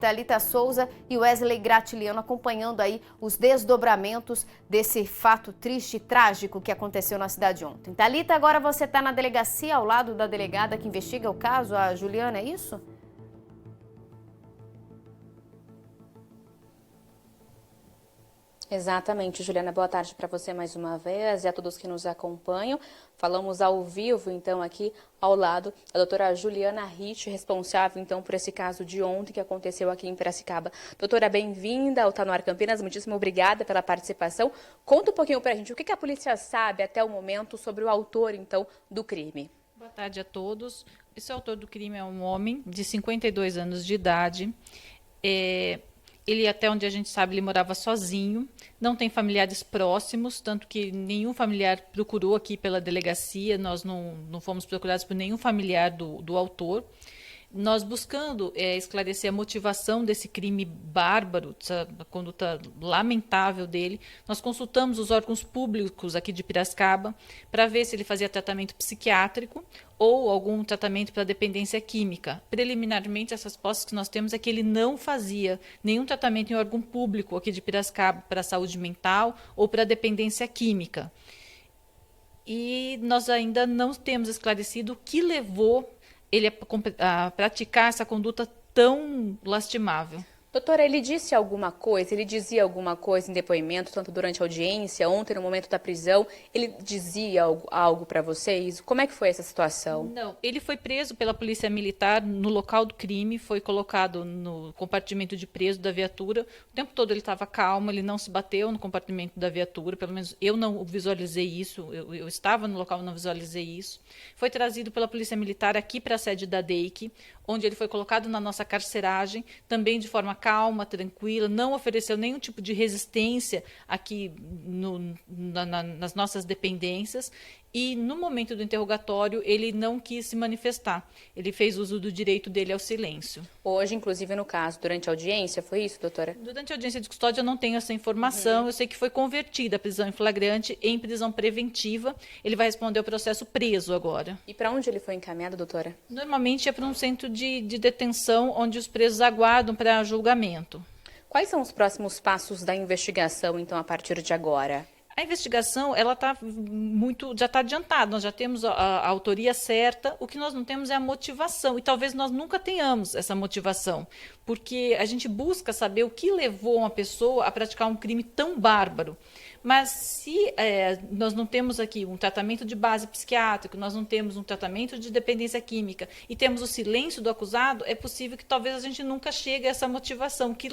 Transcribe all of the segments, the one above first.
Thalita Souza e Wesley Gratiliano acompanhando aí os desdobramentos desse fato triste e trágico que aconteceu na cidade ontem. Thalita, agora você está na delegacia ao lado da delegada que investiga o caso, a Juliana, é isso? Exatamente, Juliana. Boa tarde para você mais uma vez e a todos que nos acompanham. Falamos ao vivo, então, aqui ao lado da doutora Juliana Rich, responsável, então, por esse caso de ontem que aconteceu aqui em Piracicaba. Doutora, bem-vinda ao Tá No Ar Campinas. Muitíssimo obrigada pela participação. Conta um pouquinho para a gente o que a polícia sabe até o momento sobre o autor, então, do crime. Boa tarde a todos. Esse autor do crime é um homem de 52 anos de idade. Ele, até onde a gente sabe, ele morava sozinho, não tem familiares próximos, tanto que nenhum familiar procurou aqui pela delegacia, nós não fomos procurados por nenhum familiar do autor. Nós buscando esclarecer a motivação desse crime bárbaro, essa conduta lamentável dele, nós consultamos os órgãos públicos aqui de Piracicaba para ver se ele fazia tratamento psiquiátrico ou algum tratamento para dependência química. Preliminarmente, as respostas que nós temos é que ele não fazia nenhum tratamento em órgão público aqui de Piracicaba para saúde mental ou para dependência química. E nós ainda não temos esclarecido o que levou ele a praticar essa conduta tão lastimável. Doutora, ele disse alguma coisa, ele dizia alguma coisa em depoimento, tanto durante a audiência, ontem, no momento da prisão, ele dizia algo para vocês? Como é que foi essa situação? Não, ele foi preso pela polícia militar no local do crime, foi colocado no compartimento de preso da viatura. O tempo todo ele estava calmo, ele não se bateu no compartimento da viatura, pelo menos eu não visualizei isso, eu estava no local e não visualizei isso. Foi trazido pela polícia militar aqui para a sede da DEIC, onde ele foi colocado na nossa carceragem, também de forma calma, tranquila, não ofereceu nenhum tipo de resistência aqui nas nossas dependências. E no momento do interrogatório, ele não quis se manifestar. Ele fez uso do direito dele ao silêncio. Hoje, inclusive, no caso, durante a audiência, foi isso, doutora? Durante a audiência de custódia, eu não tenho essa informação. Eu sei que foi convertida a prisão em flagrante em prisão preventiva. Ele vai responder ao processo preso agora. E para onde ele foi encaminhado, doutora? Normalmente é para um centro de detenção, onde os presos aguardam para julgamento. Quais são os próximos passos da investigação, então, a partir de agora? A investigação ela já está adiantada, nós já temos a autoria certa, o que nós não temos é a motivação, e talvez nós nunca tenhamos essa motivação, porque a gente busca saber o que levou uma pessoa a praticar um crime tão bárbaro. Mas se nós não temos aqui um tratamento de base psiquiátrico, nós não temos um tratamento de dependência química e temos o silêncio do acusado, é possível que talvez a gente nunca chegue a essa motivação, o que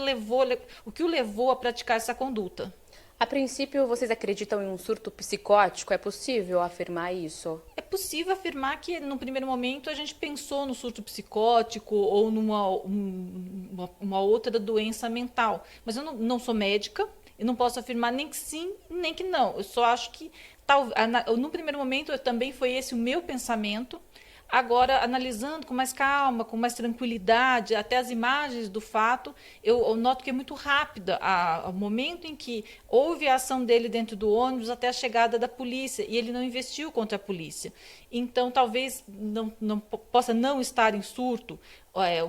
o levou a praticar essa conduta. A princípio, vocês acreditam em um surto psicótico? É possível afirmar isso? É possível afirmar que, no primeiro momento, a gente pensou no surto psicótico ou uma outra doença mental. Mas eu não sou médica, eu não posso afirmar nem que sim, nem que não. Eu só acho que, no primeiro momento, também foi esse o meu pensamento. Agora, analisando com mais calma, com mais tranquilidade, até as imagens do fato, eu noto que é muito rápida o momento em que houve a ação dele dentro do ônibus até a chegada da polícia, e ele não investiu contra a polícia. Então, talvez não possa não estar em surto,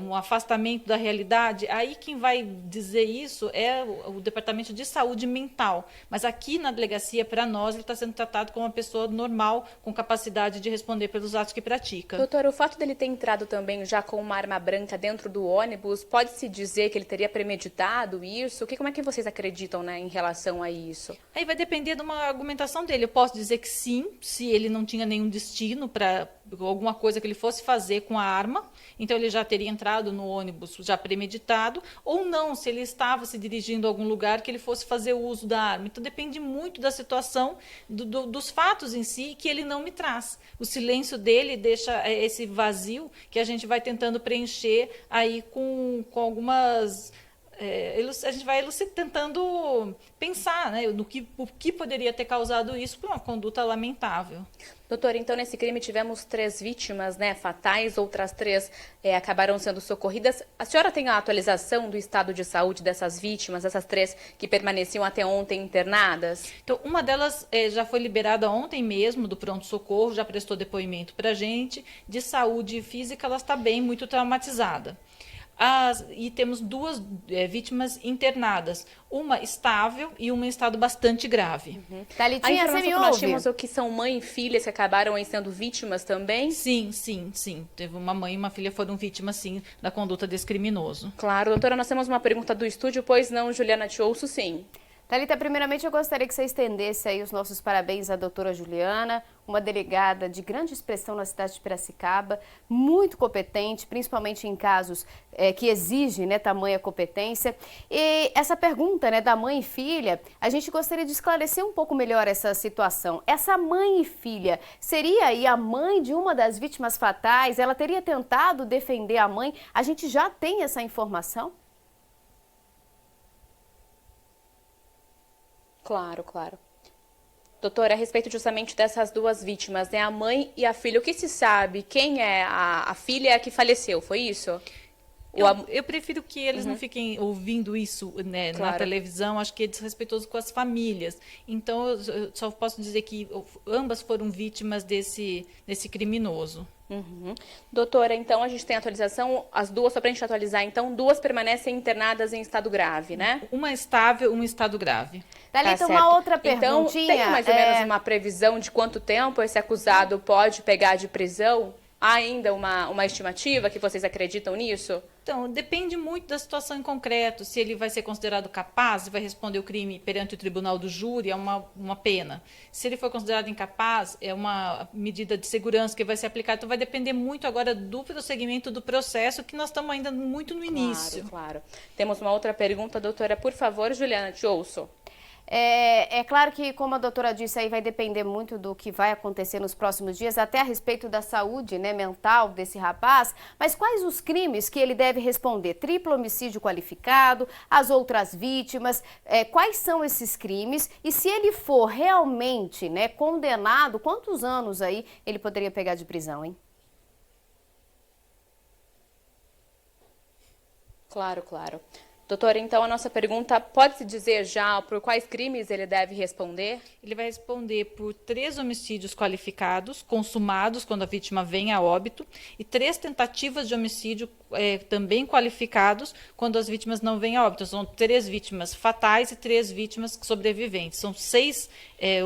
um afastamento da realidade. Aí quem vai dizer isso é o Departamento de Saúde Mental. Mas aqui na delegacia, para nós, ele está sendo tratado como uma pessoa normal, com capacidade de responder pelos atos que pratica. Doutora, o fato dele ter entrado também já com uma arma branca dentro do ônibus, pode-se dizer que ele teria premeditado isso? Como é que vocês acreditam, né, em relação a isso? Aí vai depender de uma argumentação dele. Eu posso dizer que sim, se ele não tinha nenhum destino para alguma coisa que ele fosse fazer com a arma, então ele já teria entrado no ônibus já premeditado, ou não, se ele estava se dirigindo a algum lugar que ele fosse fazer o uso da arma. Então depende muito da situação, dos fatos em si, que ele não me traz. O silêncio dele deixa esse vazio que a gente vai tentando preencher aí com algumas... a gente vai tentando pensar, né, o que poderia ter causado isso por uma conduta lamentável. Doutora, então nesse crime tivemos 3 vítimas, né, fatais, outras 3 acabaram sendo socorridas. A senhora tem a atualização do estado de saúde dessas vítimas, essas 3 que permaneciam até ontem internadas? Então, uma delas já foi liberada ontem mesmo do pronto-socorro, já prestou depoimento para a gente. De saúde física, ela está bem, muito traumatizada. E temos duas vítimas internadas, uma estável e uma em estado bastante grave. A informação que nós tínhamos é que são mãe e filhas que acabaram aí sendo vítimas também? Sim. Teve uma mãe e uma filha foram vítimas, sim, da conduta desse criminoso. Claro. Doutora, nós temos uma pergunta do estúdio, pois não, Juliana, te ouço sim. Thalita, primeiramente eu gostaria que você estendesse aí os nossos parabéns à doutora Juliana, uma delegada de grande expressão na cidade de Piracicaba, muito competente, principalmente em casos que exigem, né, tamanha competência. E essa pergunta, né, da mãe e filha, a gente gostaria de esclarecer um pouco melhor essa situação. Essa mãe e filha seria aí a mãe de uma das vítimas fatais? Ela teria tentado defender a mãe? A gente já tem essa informação? Claro. Doutora, a respeito justamente dessas duas vítimas, né, a mãe e a filha, o que se sabe? Quem é a filha a que faleceu, foi isso? Eu prefiro que eles não fiquem ouvindo isso, né, na televisão, acho que é desrespeitoso com as famílias. Então, eu só posso dizer que ambas foram vítimas desse criminoso. Doutora, então a gente tem atualização, as duas, só para a gente atualizar, então, duas permanecem internadas em estado grave, né? Uma estável, uma em estado grave. Thalita, uma outra perguntinha. Então, tem mais ou menos uma previsão de quanto tempo esse acusado pode pegar de prisão? Há ainda uma estimativa que vocês acreditam nisso? Então, depende muito da situação em concreto. Se ele vai ser considerado capaz, vai responder o crime perante o tribunal do júri, é uma pena. Se ele for considerado incapaz, é uma medida de segurança que vai ser aplicada. Então, vai depender muito agora do prosseguimento do processo, que nós estamos ainda muito no início. Claro. Temos uma outra pergunta, doutora. Por favor, Juliana, te ouço. É claro que, como a doutora disse, aí vai depender muito do que vai acontecer nos próximos dias, até a respeito da saúde, né, mental desse rapaz, mas quais os crimes que ele deve responder? Triplo homicídio qualificado, as outras vítimas, quais são esses crimes? E se ele for realmente, né, condenado, quantos anos aí ele poderia pegar de prisão, hein? Claro. Doutora, então a nossa pergunta, pode-se dizer já por quais crimes ele deve responder? Ele vai responder por 3 homicídios qualificados, consumados quando a vítima vem a óbito, e 3 tentativas de homicídio também qualificados quando as vítimas não vêm a óbito. São 3 vítimas fatais e 3 vítimas sobreviventes. São 6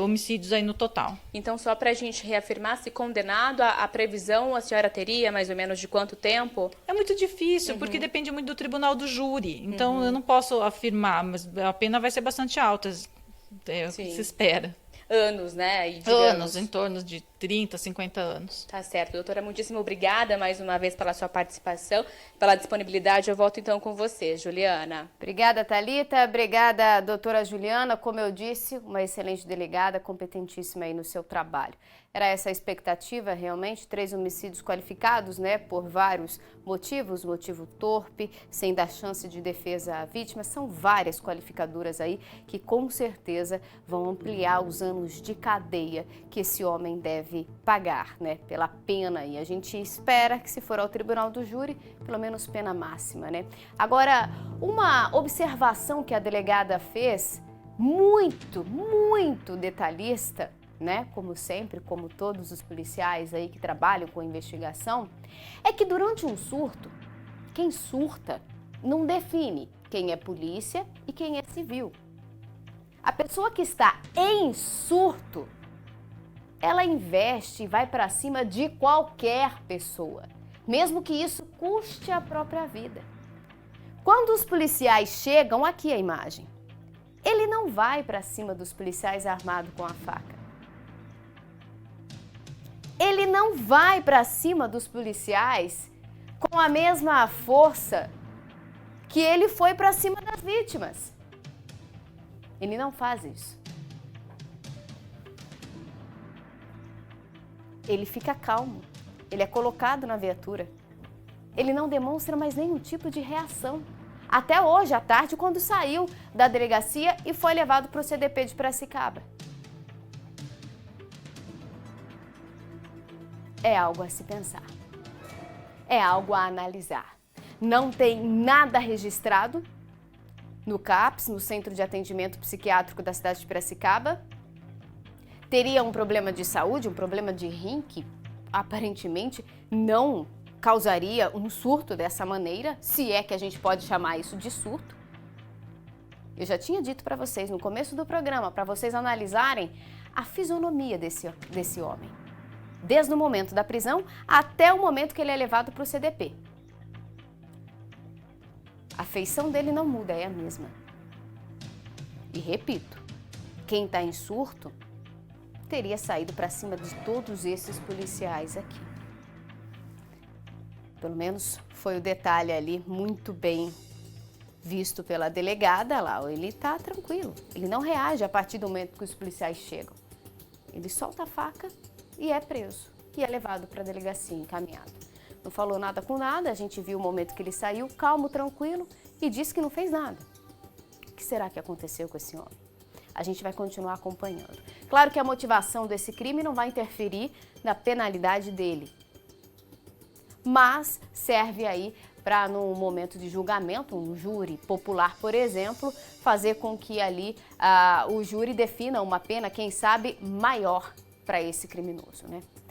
homicídios aí no total. Então, só para a gente reafirmar, se condenado, a previsão a senhora teria mais ou menos de quanto tempo? É muito difícil, porque depende muito do tribunal do júri. Então, eu não posso afirmar, mas a pena vai ser bastante alta, é o que se espera. Anos, né? E anos, em torno de 30, 50 anos. Tá certo. Doutora, muitíssimo obrigada mais uma vez pela sua participação, pela disponibilidade. Eu volto então com você, Juliana. Obrigada, Thalita. Obrigada, doutora Juliana. Como eu disse, uma excelente delegada, competentíssima aí no seu trabalho. Era essa a expectativa, realmente, 3 homicídios qualificados, né, por vários motivos, motivo torpe, sem dar chance de defesa à vítima. São várias qualificadoras aí que com certeza vão ampliar os anos de cadeia que esse homem deve pagar, né, pela pena. E a gente espera que, se for ao tribunal do júri, pelo menos pena máxima, né? Agora, uma observação que a delegada fez, muito detalhista, né? Como sempre, como todos os policiais aí que trabalham com investigação, é que durante um surto, quem surta não define quem é polícia e quem é civil. A pessoa que está em surto, ela investe e vai para cima de qualquer pessoa, mesmo que isso custe a própria vida. Quando os policiais chegam, aqui a imagem, ele não vai para cima dos policiais armado com a faca. Ele não vai para cima dos policiais com a mesma força que ele foi para cima das vítimas. Ele não faz isso. Ele fica calmo. Ele é colocado na viatura. Ele não demonstra mais nenhum tipo de reação. Até hoje à tarde, quando saiu da delegacia e foi levado para o CDP de Piracicaba. É algo a se pensar. É algo a analisar. Não tem nada registrado no CAPS, no Centro de Atendimento Psiquiátrico da cidade de Piracicaba. Teria um problema de saúde, um problema de rim, que aparentemente não causaria um surto dessa maneira, se é que a gente pode chamar isso de surto. Eu já tinha dito para vocês no começo do programa, para vocês analisarem a fisionomia desse homem, desde o momento da prisão até o momento que ele é levado para o CDP. A feição dele não muda, é a mesma. E repito, quem está em surto teria saído para cima de todos esses policiais aqui. Pelo menos foi o detalhe ali muito bem visto pela delegada lá. Ele está tranquilo, ele não reage a partir do momento que os policiais chegam. Ele solta a faca e é preso, e é levado para a delegacia, encaminhado. Não falou nada com nada, a gente viu o momento que ele saiu, calmo, tranquilo, e disse que não fez nada. O que será que aconteceu com esse homem? A gente vai continuar acompanhando. Claro que a motivação desse crime não vai interferir na penalidade dele, mas serve aí para, no momento de julgamento, um júri popular, por exemplo, fazer com que ali o júri defina uma pena, quem sabe, maior para esse criminoso, né?